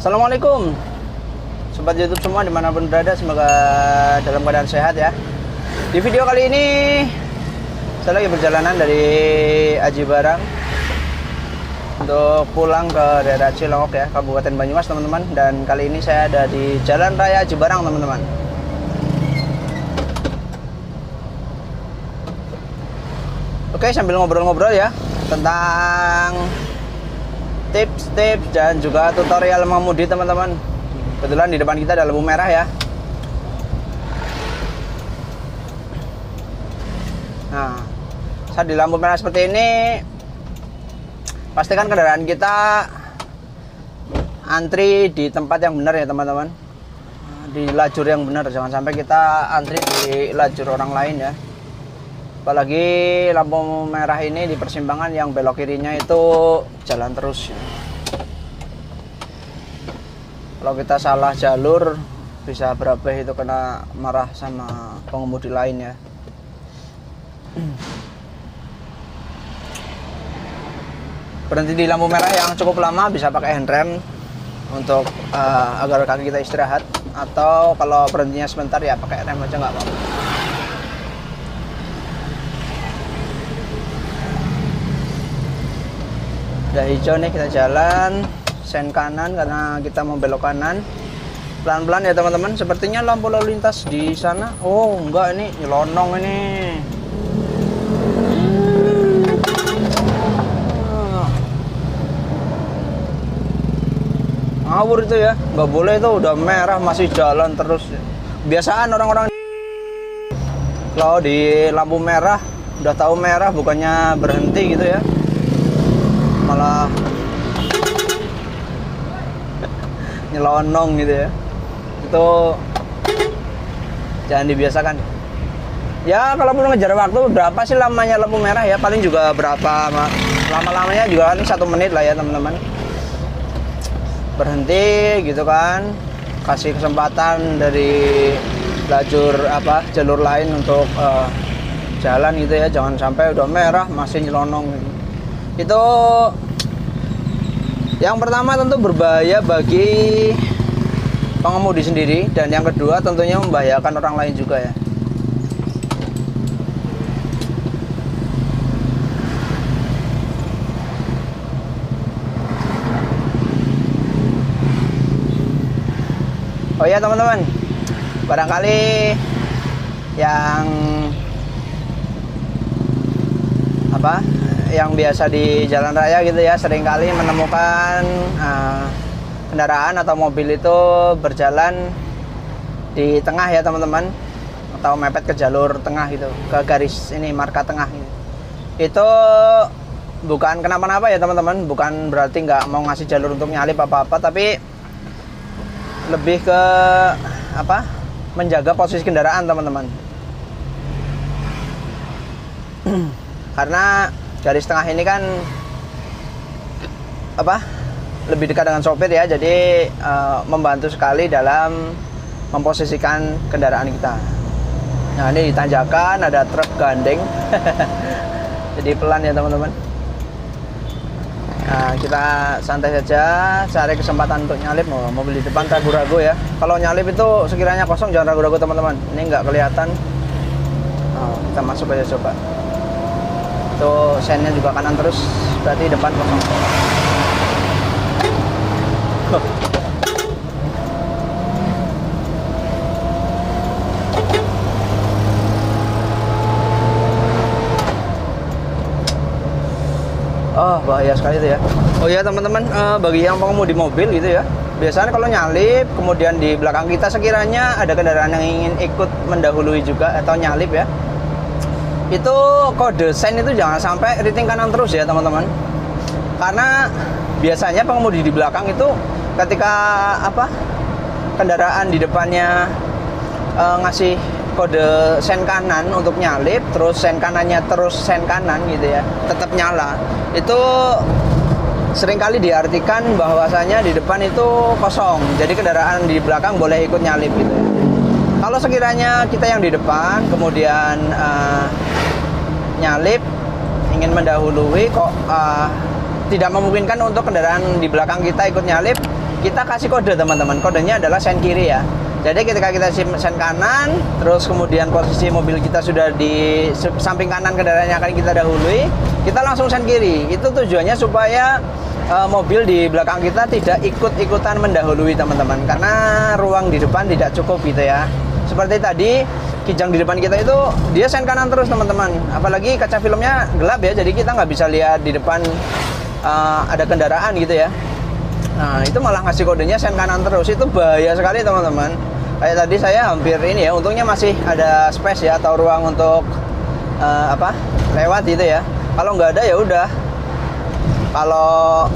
Assalamualaikum Sobat YouTube semua dimanapun berada, semoga dalam keadaan sehat ya. Di video kali ini saya lagi perjalanan dari Aji Barang untuk pulang ke daerah Cilongok ya, Kabupaten Banyumas teman-teman. Dan kali ini saya ada di Jalan Raya Aji Barang teman-teman. Oke, sambil ngobrol-ngobrol ya tentang tips-tips dan juga tutorial mengemudi teman-teman. Kebetulan di depan kita ada lampu merah ya. Nah, saat di lampu merah seperti ini, pastikan kendaraan kita antri di tempat yang benar ya teman-teman, di lajur yang benar. Jangan sampai kita antri di lajur orang lain ya. Apalagi lampu merah ini di persimpangan yang belok kirinya itu jalan terus ya. Kalau kita salah jalur bisa berabe itu kena marah sama pengemudi lain ya. Berhenti di lampu merah yang cukup lama bisa pakai handrem untuk agar kaki kita istirahat, atau kalau berhentinya sebentar ya pakai rem aja nggak apa-apa. Udah hijau nih, kita jalan sen kanan karena kita mau belok kanan. Pelan-pelan ya teman-teman. Sepertinya lampu lalu lintas di sana. Oh enggak, ini nyelonong ini. Ngawur itu ya, nggak boleh itu, udah merah masih jalan terus. Biasaan orang-orang kalau di lampu merah udah tahu merah bukannya berhenti gitu ya, malah nyelonong gitu ya. Itu jangan dibiasakan ya. Kalau mau ngejar waktu, berapa sih lamanya lampu merah ya? Paling juga berapa lama-lamanya juga kan 1 menit lah ya teman-teman. Berhenti gitu kan, kasih kesempatan dari jalur lain untuk jalan gitu ya. Jangan sampai udah merah masih nyelonong gitu. Itu yang pertama tentu berbahaya bagi pengemudi sendiri, dan yang kedua tentunya membahayakan orang lain juga ya. Oh ya teman-teman, barangkali yang biasa di jalan raya gitu ya, seringkali menemukan kendaraan atau mobil itu berjalan di tengah ya teman-teman, atau mepet ke jalur tengah gitu, ke garis ini marka tengah gitu. Itu bukan kenapa-napa ya teman-teman, bukan berarti nggak mau ngasih jalur untuk nyalip apa-apa, tapi lebih ke menjaga posisi kendaraan teman-teman. Karena garis tengah ini kan lebih dekat dengan sopir ya, jadi membantu sekali dalam memposisikan kendaraan kita. Nah, ini di tanjakan ada truk gandeng. Jadi pelan ya teman-teman. Nah, kita santai saja, cari kesempatan untuk nyalip. Mobil di depan ragu-ragu ya. Kalau nyalip itu sekiranya kosong jangan ragu-ragu teman-teman. Ini nggak kelihatan. Kita masuk aja coba. Itu sennya juga kanan terus, berarti depan kosong. Oh, bahaya sekali itu ya. Oh ya teman-teman, bagi yang pengemudi mobil gitu ya, biasanya kalau nyalip kemudian di belakang kita sekiranya ada kendaraan yang ingin ikut mendahului juga atau nyalip ya, itu kode sen itu jangan sampai riting kanan terus ya teman-teman. Karena biasanya pengemudi di belakang itu ketika kendaraan di depannya ngasih kode sen kanan untuk nyalip, terus sen kanannya terus sen kanan gitu ya, tetap nyala, itu seringkali diartikan bahwasanya di depan itu kosong, jadi kendaraan di belakang boleh ikut nyalip gitu ya. Kalau sekiranya kita yang di depan kemudian nyalip, ingin mendahului kok tidak memungkinkan untuk kendaraan di belakang kita ikut nyalip, kita kasih kode teman-teman. Kodenya adalah sen kiri ya. Jadi ketika kita sen kanan, terus kemudian posisi mobil kita sudah di samping kanan kendaraan yang akan kita dahului, kita langsung sen kiri. Itu tujuannya supaya mobil di belakang kita tidak ikut-ikutan mendahului teman-teman, karena ruang di depan tidak cukup gitu ya. Seperti tadi kijang di depan kita itu dia sen kanan terus teman-teman, apalagi kaca filmnya gelap ya, jadi kita nggak bisa lihat di depan ada kendaraan gitu ya. Nah itu malah ngasih kodenya sen kanan terus, itu bahaya sekali teman-teman. Kayak tadi saya hampir ini ya, untungnya masih ada space ya atau ruang untuk lewat gitu ya. Kalau nggak ada ya udah, kalau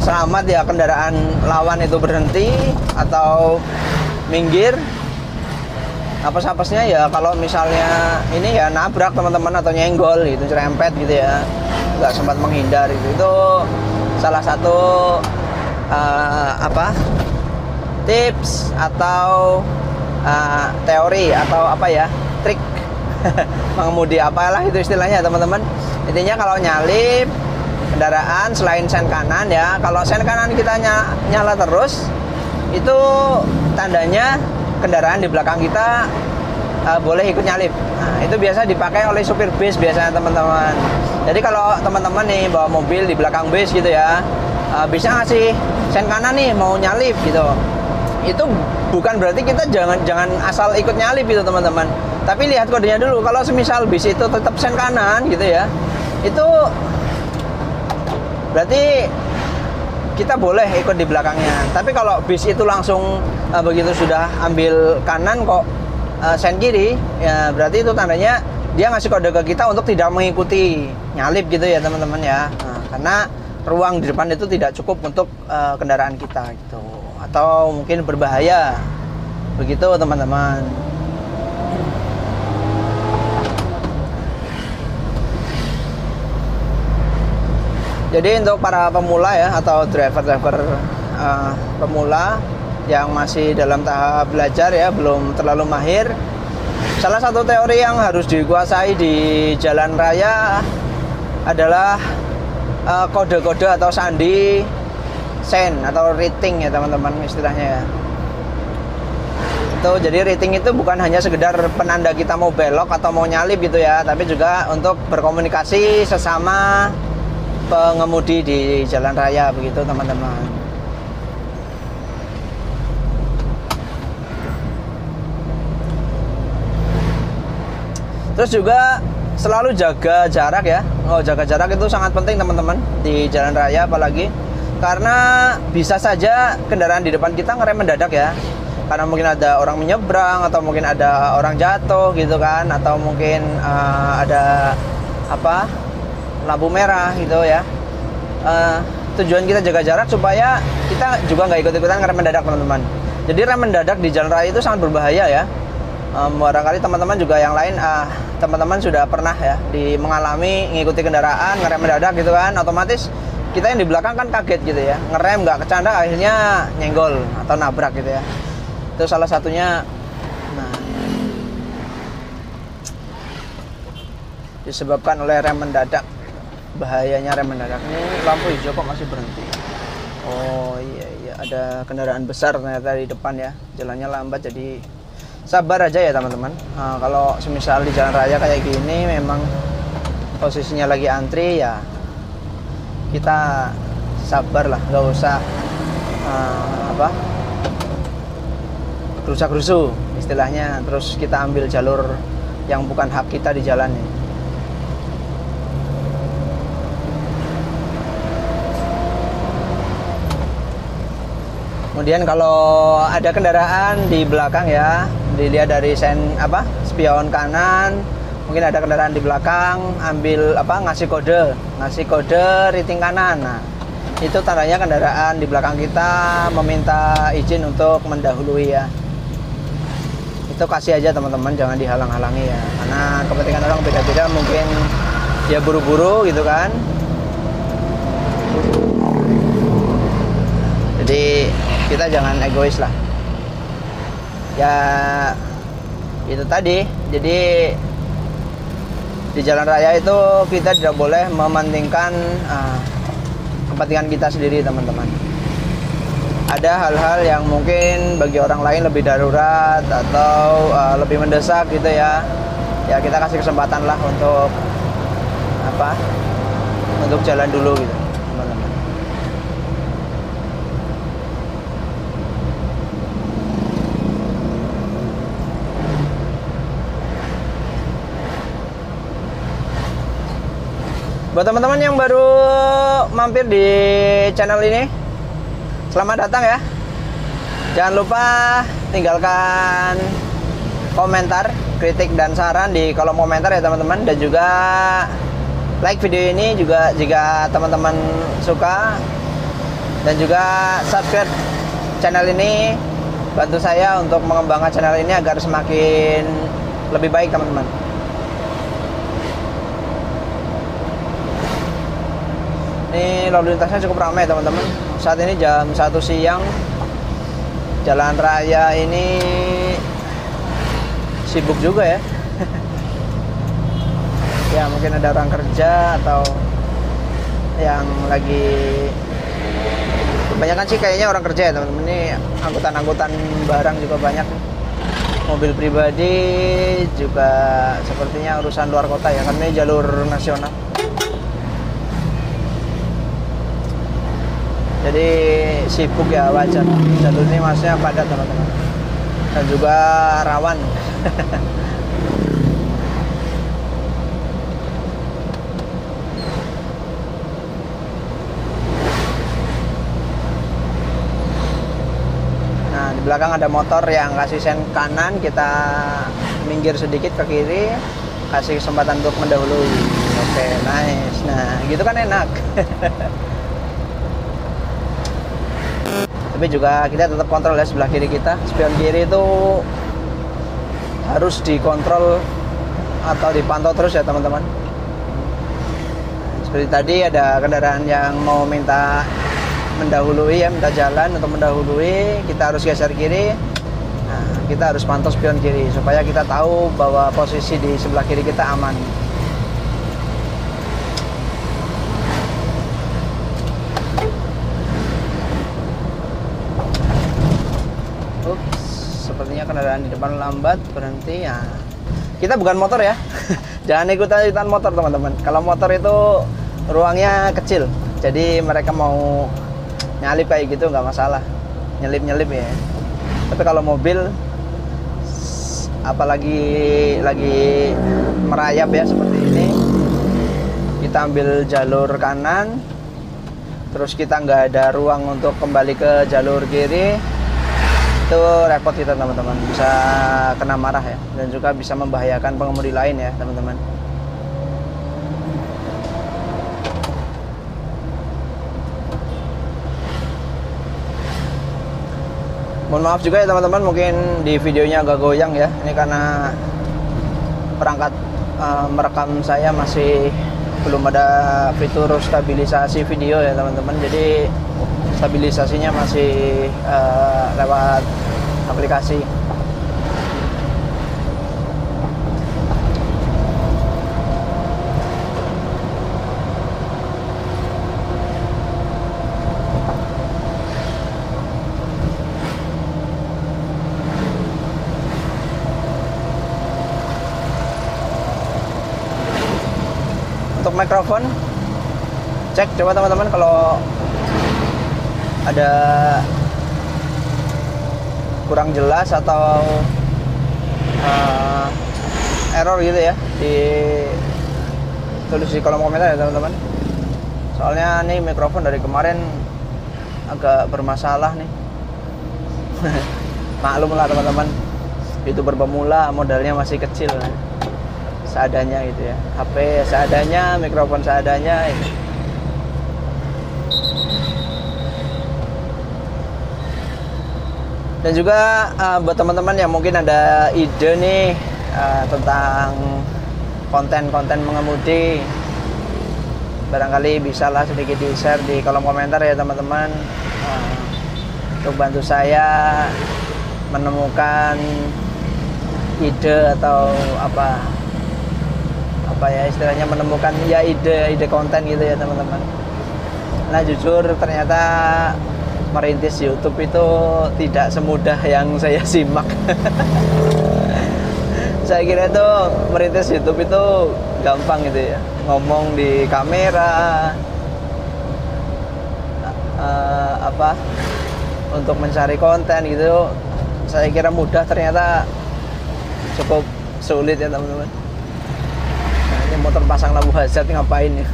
selamat ya kendaraan lawan itu berhenti atau minggir. Apes-apesnya ya kalau misalnya ini ya nabrak teman-teman atau nyenggol gitu, cerempet gitu ya, nggak sempat menghindar gitu. Itu salah satu tips atau teori atau trik mengemudi, apalah itu istilahnya teman-teman. Intinya kalau nyalip kendaraan selain sen kanan ya, kalau sen kanan kita nyala terus, itu tandanya kendaraan di belakang kita boleh ikut nyalip. Nah, itu biasa dipakai oleh supir bis biasanya teman-teman. Jadi kalau teman-teman nih bawa mobil di belakang bis gitu ya, bisa ngasih sen kanan nih mau nyalip gitu. Itu bukan berarti kita jangan asal ikut nyalip gitu teman-teman. Tapi lihat kodenya dulu. Kalau semisal bis itu tetap sen kanan gitu ya, itu berarti kita boleh ikut di belakangnya. Tapi kalau bis itu langsung begitu sudah ambil kanan kok sen kiri, ya berarti itu tandanya dia ngasih kode ke kita untuk tidak mengikuti nyalip gitu ya teman-teman ya. Nah, karena ruang di depan itu tidak cukup untuk kendaraan kita gitu, atau mungkin berbahaya begitu teman-teman. Jadi untuk para pemula ya atau driver-driver pemula yang masih dalam tahap belajar ya, belum terlalu mahir, salah satu teori yang harus dikuasai di jalan raya adalah kode-kode atau sandi sen atau rating ya teman-teman istilahnya ya. Itu jadi rating itu bukan hanya sekedar penanda kita mau belok atau mau nyalip gitu ya, tapi juga untuk berkomunikasi sesama pengemudi di jalan raya begitu teman-teman. Terus juga selalu jaga jarak ya. Jaga jarak itu sangat penting teman-teman di jalan raya apalagi, karena bisa saja kendaraan di depan kita ngerem mendadak ya, karena mungkin ada orang menyeberang atau mungkin ada orang jatuh gitu kan, atau mungkin ada lampu merah gitu ya. Tujuan kita jaga jarak supaya kita juga nggak ikut-ikutan ngerem mendadak teman-teman. Jadi rem mendadak di jalan raya itu sangat berbahaya ya. Barangkali teman-teman juga yang lain teman-teman sudah pernah ya mengalami ngikuti kendaraan ngerem mendadak gitu kan, otomatis kita yang di belakang kan kaget gitu ya, ngerem nggak kecanda akhirnya nyenggol atau nabrak gitu ya. Itu salah satunya. Nah, disebabkan oleh rem mendadak. Bahayanya rem mendadak. Ini lampu hijau kok masih berhenti. Oh iya ada kendaraan besar ternyata di depan ya, jalannya lambat, jadi sabar aja ya teman-teman. Kalau semisal di jalan raya kayak gini memang posisinya lagi antri ya, kita sabar lah, nggak usah gerusa-gerusu istilahnya, terus kita ambil jalur yang bukan hak kita di jalan nih. Kemudian kalau ada kendaraan di belakang ya, dilihat dari spion kanan, mungkin ada kendaraan di belakang, ambil ngasih kode rating kanan. Nah, itu tandanya kendaraan di belakang kita meminta izin untuk mendahului ya. Itu kasih aja teman-teman, jangan dihalang-halangi ya, karena kepentingan orang beda-beda, mungkin dia buru-buru gitu kan. Jadi kita jangan egois lah ya, itu tadi. Jadi di jalan raya itu kita tidak boleh mementingkan kepentingan kita sendiri teman-teman. ada hal-hal yang mungkin bagi orang lain lebih darurat atau lebih mendesak gitu ya, ya kita kasih kesempatan lah untuk untuk jalan dulu gitu teman-teman. Buat teman-teman yang baru mampir di channel ini, selamat datang ya. Jangan lupa tinggalkan komentar, kritik dan saran di kolom komentar ya teman-teman, dan juga like video ini juga jika teman-teman suka, dan juga subscribe channel ini, bantu saya untuk mengembangkan channel ini agar semakin lebih baik teman-teman. Ini lalu lintasnya cukup ramai teman-teman. Saat ini jam 1 siang, jalan raya ini sibuk juga ya. Ya mungkin ada orang kerja atau yang lagi, kebanyakan sih kayaknya orang kerja ya teman-teman. Ini angkutan-angkutan barang juga banyak, mobil pribadi juga sepertinya urusan luar kota ya, karena ini jalur nasional. Jadi sibuk ya, wajar. Jalur ini maksudnya padat teman-teman, dan juga rawan. Nah, di belakang ada motor yang kasih sen kanan, kita minggir sedikit ke kiri, kasih kesempatan untuk mendahului. Oke, nice. Nah, gitu kan enak. Tapi juga kita tetap kontrol ya sebelah kiri kita. Spion kiri itu harus dikontrol atau dipantau terus ya teman-teman. Seperti tadi ada kendaraan yang mau minta mendahului ya, minta jalan untuk mendahului, kita harus geser kiri. Nah, kita harus pantau spion kiri supaya kita tahu bahwa posisi di sebelah kiri kita aman. Sepertinya kendaraan di depan lambat, berhenti ya. Kita bukan motor ya. Jangan ikutan motor teman-teman. Kalau motor itu ruangnya kecil, jadi mereka mau nyalip kayak gitu nggak masalah, nyelip ya. Tapi kalau mobil, apalagi lagi merayap ya seperti ini, kita ambil jalur kanan, terus kita nggak ada ruang untuk kembali ke jalur kiri, itu repot kita teman-teman, bisa kena marah ya, dan juga bisa membahayakan pengemudi lain ya teman-teman. Mohon maaf juga ya teman-teman, mungkin di videonya agak goyang ya, ini karena perangkat merekam saya masih belum ada fitur stabilisasi video ya teman-teman, jadi stabilisasinya masih lewat aplikasi. Untuk mikrofon, cek coba teman-teman kalau ada kurang jelas atau error gitu ya, tulis di kolom komentar ya teman-teman. Soalnya nih mikrofon dari kemarin agak bermasalah nih. Maklum lah teman-teman, YouTuber pemula modalnya masih kecil, seadanya gitu ya. HP seadanya, mikrofon seadanya gitu. Dan juga buat teman-teman yang mungkin ada ide nih tentang konten-konten mengemudi, barangkali bisalah sedikit di-share di kolom komentar ya teman-teman, untuk bantu saya menemukan ide atau apa ya istilahnya, menemukan ya ide konten gitu ya teman-teman. Nah jujur ternyata merintis YouTube itu tidak semudah yang saya simak. Saya kira itu merintis YouTube itu gampang gitu ya, ngomong di kamera, untuk mencari konten gitu. Saya kira mudah, ternyata cukup sulit ya teman-teman. Nah, ini motor pasang lampu hazard ngapain ya?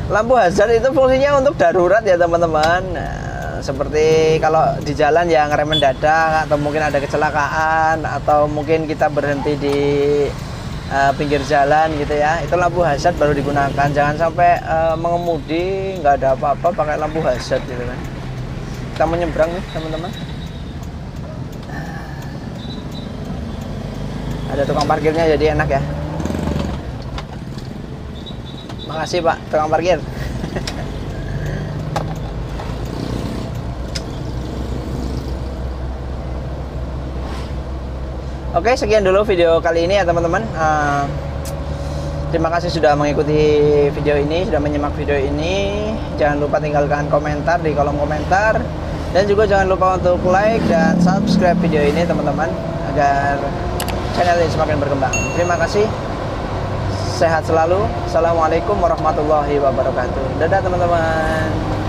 Lampu hazard itu fungsinya untuk darurat ya teman-teman. Seperti kalau di jalan ya ngerem mendadak, atau mungkin ada kecelakaan, atau mungkin kita berhenti di pinggir jalan gitu ya, itu lampu hazard baru digunakan. Jangan sampai mengemudi nggak ada apa-apa pakai lampu hazard gitu kan. Kita menyeberang nih teman-teman. Ada tukang parkirnya jadi enak ya. Makasih Pak tukang parkir. Oke, sekian dulu video kali ini ya teman-teman. Terima kasih sudah mengikuti video ini, sudah menyimak video ini. Jangan lupa tinggalkan komentar di kolom komentar, dan juga jangan lupa untuk like dan subscribe video ini teman-teman, agar channel ini semakin berkembang. Terima kasih. Sehat selalu. Assalamualaikum warahmatullahi wabarakatuh. Dadah teman-teman.